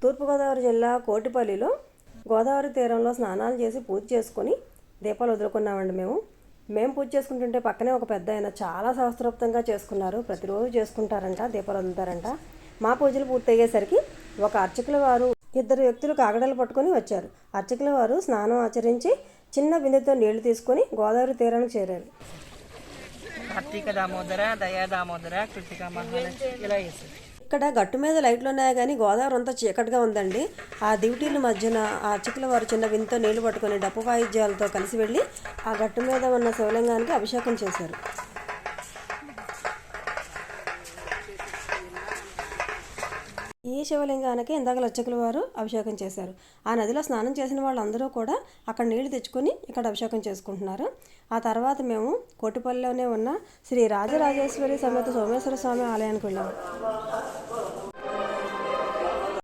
తూర్పుగోదావరి జిల్లా కోటిపల్లిలో గోదావరి తీరంలో స్నానాలు చేసి పూజ చేసుకొని దీపాలు వదులుకున్నామండి. మేము పూజ చేసుకుంటుంటే పక్కనే ఒక పెద్ద ఆయన చాలా శాస్త్రోక్తంగా చేసుకున్నారు. ప్రతిరోజు చేసుకుంటారంట, దీపాలు వదులుతారంట. మా పూజలు పూర్తయ్యేసరికి ఒక అర్చకుల వారు ఇద్దరు వ్యక్తులు కాగడలు పట్టుకొని వచ్చారు. అర్చకుల వారు స్నానం ఆచరించి చిన్న బిందెతో నీళ్లు తీసుకొని గోదావరి తీరానికి చేరారు. కార్తీక దామోదర, దయా దామోదర, కృతిక మహాలక్ష్మి ఇలా వేసారు. ఇక్కడ గట్టు మీద లైట్లు ఉన్నాయి కానీ గోదావరి అంతా చీకటిగా ఉందండి. ఆ దివిటీల మధ్యన ఆ అర్చకుల వారు చిన్న వింతో నీళ్లు పట్టుకొని డప్పు వాయిద్యాలతో కలిసి వెళ్ళి ఆ గట్టు మీద ఉన్న శివలింగానికి అభిషేకం చేశారు. ఈ శివలింగానికి ఇందాక అర్చకుల వారు అభిషేకం చేశారు. ఆ నదిలో స్నానం చేసిన వాళ్ళందరూ కూడా అక్కడ నీళ్లు తెచ్చుకొని ఇక్కడ అభిషేకం చేసుకుంటున్నారు. ఆ తర్వాత మేము కోటిపల్లిలోనే ఉన్న శ్రీ రాజరాజేశ్వరి సమేత సోమేశ్వర స్వామి ఆలయానికి వెళ్ళాము.